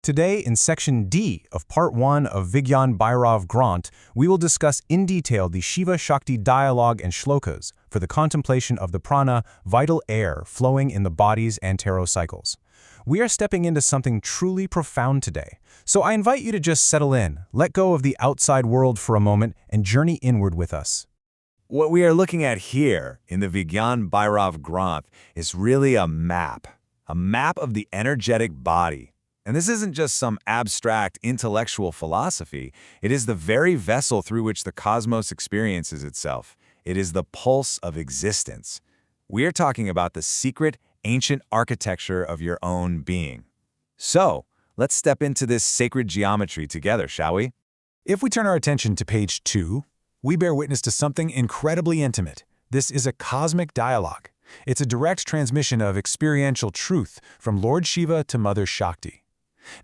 Today, in Section D of Part 1 of Vigyan Bhairav Grant, we will discuss in detail the Shiva-Shakti dialogue and shlokas for the contemplation of the prana, vital air flowing in the body's anterocycles. We are stepping into something truly profound today, so I invite you to just settle in, let go of the outside world for a moment, and journey inward with us. What we are looking at here in the Vigyan Bhairav Grant is really a map of the energetic body. And this isn't just some abstract intellectual philosophy, it is the very vessel through which the cosmos experiences itself. It is the pulse of existence. We are talking about the secret, ancient architecture of your own being. So, let's step into this sacred geometry together, shall we? If we turn our attention to page 2, we bear witness to something incredibly intimate. This is a cosmic dialogue. It's a direct transmission of experiential truth from Lord Shiva to Mother Shakti.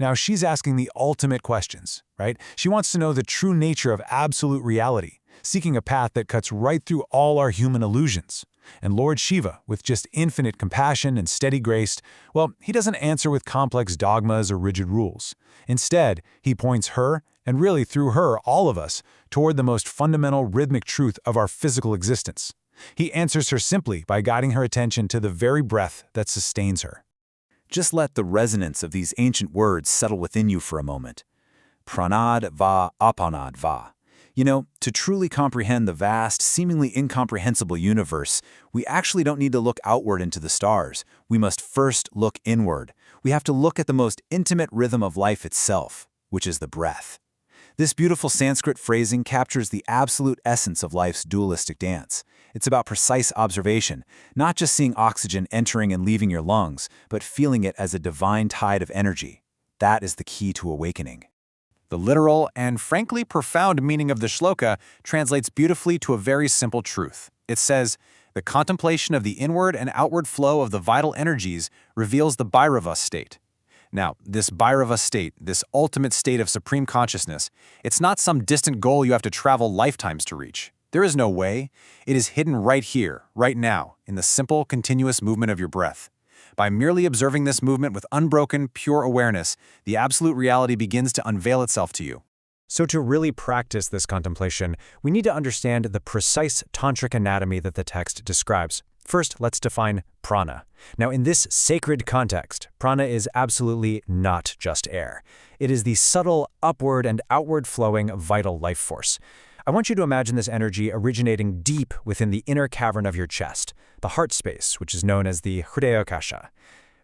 Now, she's asking the ultimate questions, right? She wants to know the true nature of absolute reality, seeking a path that cuts right through all our human illusions. And Lord Shiva, with just infinite compassion and steady grace, well, he doesn't answer with complex dogmas or rigid rules. Instead, he points her, and really through her, all of us, toward the most fundamental rhythmic truth of our physical existence. He answers her simply by guiding her attention to the very breath that sustains her. Just let the resonance of these ancient words settle within you for a moment. Pranad va apanad va. You know, to truly comprehend the vast, seemingly incomprehensible universe, we actually don't need to look outward into the stars. We must first look inward. We have to look at the most intimate rhythm of life itself, which is the breath. This beautiful Sanskrit phrasing captures the absolute essence of life's dualistic dance. It's about precise observation, not just seeing oxygen entering and leaving your lungs, but feeling it as a divine tide of energy. That is the key to awakening. The literal and frankly profound meaning of the shloka translates beautifully to a very simple truth. It says, the contemplation of the inward and outward flow of the vital energies reveals the Bhairava state. Now, this Bhairava state, this ultimate state of supreme consciousness, it's not some distant goal you have to travel lifetimes to reach. There is no way. It is hidden right here, right now, in the simple, continuous movement of your breath. By merely observing this movement with unbroken, pure awareness, the absolute reality begins to unveil itself to you. So to really practice this contemplation, we need to understand the precise tantric anatomy that the text describes. First, let's define prana. Now, in this sacred context, prana is absolutely not just air. It is the subtle, upward and outward flowing vital life force. I want you to imagine this energy originating deep within the inner cavern of your chest, the heart space, which is known as the Hridayakasha.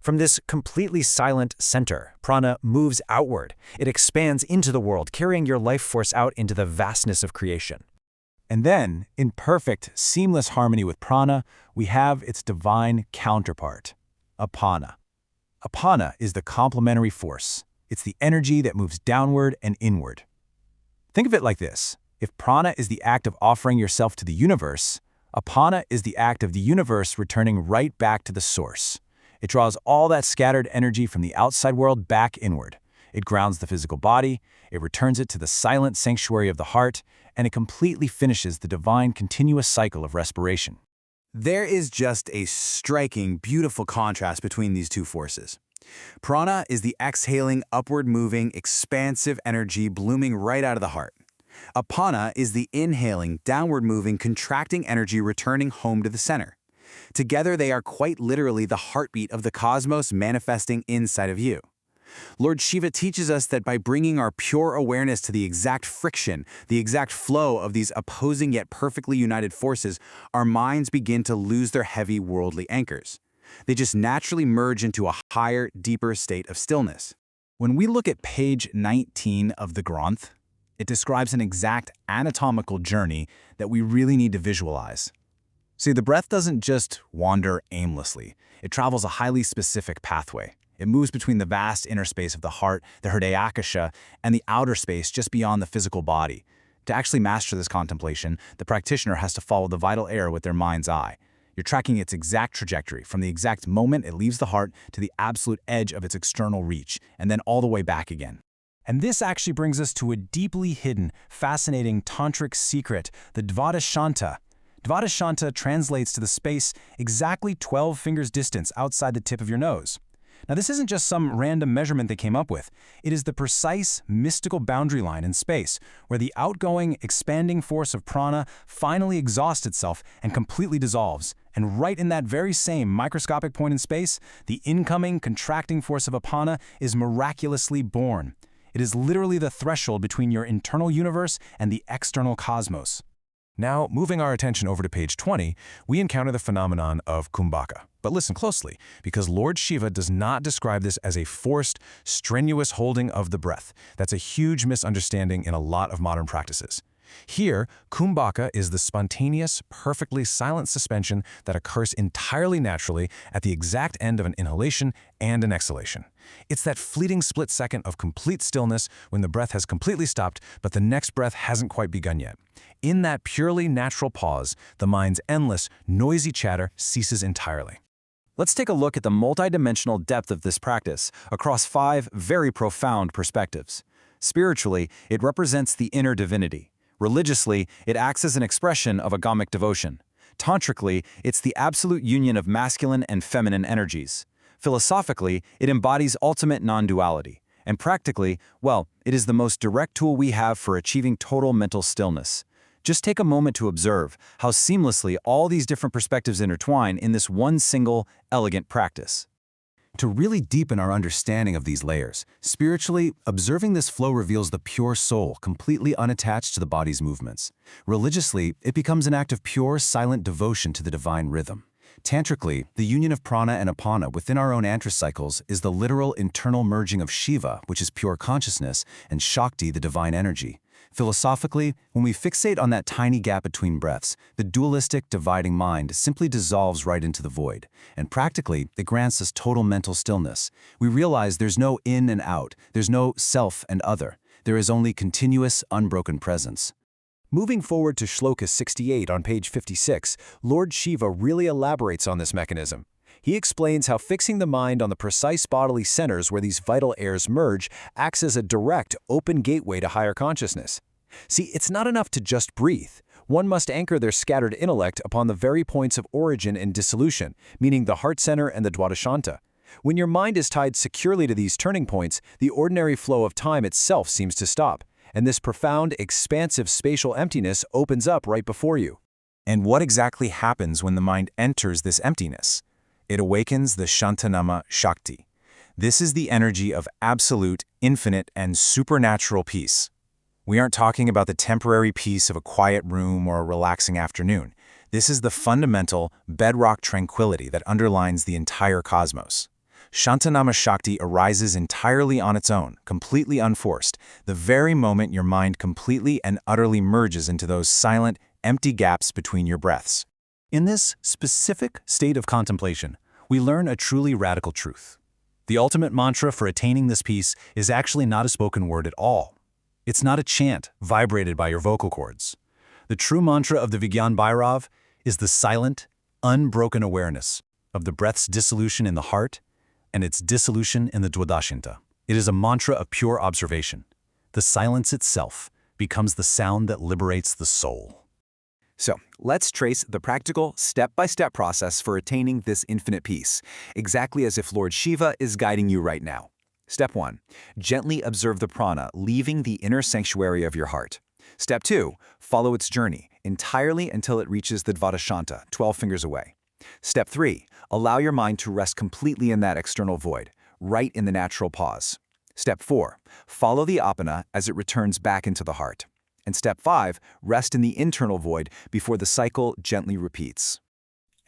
From this completely silent center, prana moves outward. It expands into the world, carrying your life force out into the vastness of creation. And then, in perfect, seamless harmony with prana, we have its divine counterpart, apana. Apana is the complementary force. It's the energy that moves downward and inward. Think of it like this. If prana is the act of offering yourself to the universe, apana is the act of the universe returning right back to the source. It draws all that scattered energy from the outside world back inward. It grounds the physical body, it returns it to the silent sanctuary of the heart, and it completely finishes the divine continuous cycle of respiration. There is just a striking, beautiful contrast between these two forces. Prana is the exhaling, upward-moving, expansive energy blooming right out of the heart. Apana is the inhaling, downward-moving, contracting energy returning home to the center. Together, they are quite literally the heartbeat of the cosmos manifesting inside of you. Lord Shiva teaches us that by bringing our pure awareness to the exact friction, the exact flow of these opposing yet perfectly united forces, our minds begin to lose their heavy worldly anchors. They just naturally merge into a higher, deeper state of stillness. When we look at page 19 of the Granth, it describes an exact anatomical journey that we really need to visualize. See, the breath doesn't just wander aimlessly. It travels a highly specific pathway. It moves between the vast inner space of the heart, the Hridayakasha, and the outer space just beyond the physical body. To actually master this contemplation, the practitioner has to follow the vital air with their mind's eye. You're tracking its exact trajectory from the exact moment it leaves the heart to the absolute edge of its external reach, and then all the way back again. And this actually brings us to a deeply hidden, fascinating tantric secret, the Dvadashanta. Dvadashanta translates to the space exactly 12 fingers distance outside the tip of your nose. Now, this isn't just some random measurement they came up with. It is the precise, mystical boundary line in space, where the outgoing, expanding force of prana finally exhausts itself and completely dissolves. And right in that very same microscopic point in space, the incoming, contracting force of apana is miraculously born. It is literally the threshold between your internal universe and the external cosmos. Now, moving our attention over to page 20, we encounter the phenomenon of kumbhaka. But listen closely, because Lord Shiva does not describe this as a forced, strenuous holding of the breath. That's a huge misunderstanding in a lot of modern practices. Here, kumbhaka is the spontaneous, perfectly silent suspension that occurs entirely naturally at the exact end of an inhalation and an exhalation. It's that fleeting split second of complete stillness when the breath has completely stopped, but the next breath hasn't quite begun yet. In that purely natural pause, the mind's endless, noisy chatter ceases entirely. Let's take a look at the multidimensional depth of this practice across 5 very profound perspectives. Spiritually, it represents the inner divinity. Religiously, it acts as an expression of agamic devotion. Tantrically, it's the absolute union of masculine and feminine energies. Philosophically, it embodies ultimate non-duality. And practically, well, it is the most direct tool we have for achieving total mental stillness. Just take a moment to observe how seamlessly all these different perspectives intertwine in this one single, elegant practice. To really deepen our understanding of these layers, spiritually, observing this flow reveals the pure soul completely unattached to the body's movements. Religiously, it becomes an act of pure, silent devotion to the divine rhythm. Tantrically, the union of prana and apana within our own cycles is the literal internal merging of Shiva, which is pure consciousness, and Shakti, the divine energy. Philosophically, when we fixate on that tiny gap between breaths, the dualistic, dividing mind simply dissolves right into the void. And practically, it grants us total mental stillness. We realize there's no in and out, there's no self and other. There is only continuous, unbroken presence. Moving forward to Shloka 68 on page 56, Lord Shiva really elaborates on this mechanism. He explains how fixing the mind on the precise bodily centers where these vital airs merge acts as a direct, open gateway to higher consciousness. See, it's not enough to just breathe. One must anchor their scattered intellect upon the very points of origin and dissolution, meaning the heart center and the Dwadashanta. When your mind is tied securely to these turning points, the ordinary flow of time itself seems to stop, and this profound, expansive spatial emptiness opens up right before you. And what exactly happens when the mind enters this emptiness? It awakens the Shantanama Shakti. This is the energy of absolute, infinite, and supernatural peace. We aren't talking about the temporary peace of a quiet room or a relaxing afternoon. This is the fundamental, bedrock tranquility that underlines the entire cosmos. Shantanama Shakti arises entirely on its own, completely unforced, the very moment your mind completely and utterly merges into those silent, empty gaps between your breaths. In this specific state of contemplation, we learn a truly radical truth. The ultimate mantra for attaining this peace is actually not a spoken word at all. It's not a chant vibrated by your vocal cords. The true mantra of the Vigyan Bhairav is the silent, unbroken awareness of the breath's dissolution in the heart and its dissolution in the Dwadashinta. It is a mantra of pure observation. The silence itself becomes the sound that liberates the soul. So, let's trace the practical, step-by-step process for attaining this infinite peace, exactly as if Lord Shiva is guiding you right now. Step 1. Gently observe the prana leaving the inner sanctuary of your heart. Step 2. Follow its journey, entirely until it reaches the Dwadashanta, 12 fingers away. Step 3. Allow your mind to rest completely in that external void, right in the natural pause. Step 4. Follow the apana as it returns back into the heart. And step 5, rest in the internal void before the cycle gently repeats.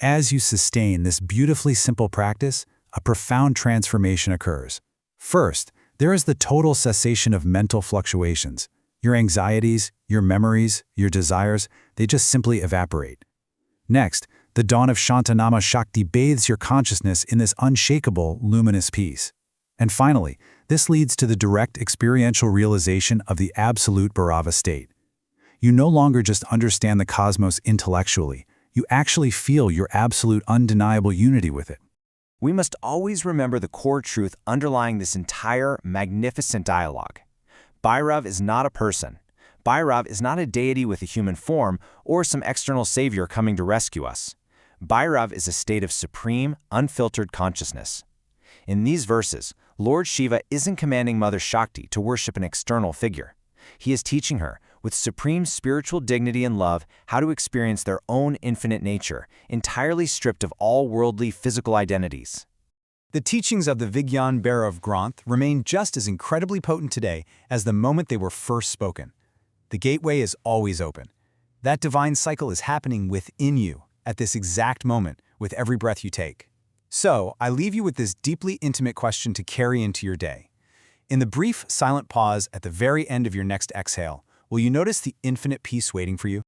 As you sustain this beautifully simple practice, a profound transformation occurs. First, there is the total cessation of mental fluctuations. Your anxieties, your memories, your desires, they just simply evaporate. Next, the dawn of Shantanama Shakti bathes your consciousness in this unshakable, luminous peace. And finally, this leads to the direct experiential realization of the absolute Bhairava state. You no longer just understand the cosmos intellectually, you actually feel your absolute undeniable unity with it. We must always remember the core truth underlying this entire magnificent dialogue. Bhairav is not a person. Bhairav is not a deity with a human form or some external savior coming to rescue us. Bhairav is a state of supreme, unfiltered consciousness. In these verses, Lord Shiva isn't commanding Mother Shakti to worship an external figure. He is teaching her, with supreme spiritual dignity and love, how to experience their own infinite nature, entirely stripped of all worldly physical identities. The teachings of the Vigyan Bhairav Granth remain just as incredibly potent today as the moment they were first spoken. The gateway is always open. That divine cycle is happening within you, at this exact moment, with every breath you take. So, I leave you with this deeply intimate question to carry into your day. In the brief, silent pause at the very end of your next exhale, will you notice the infinite peace waiting for you?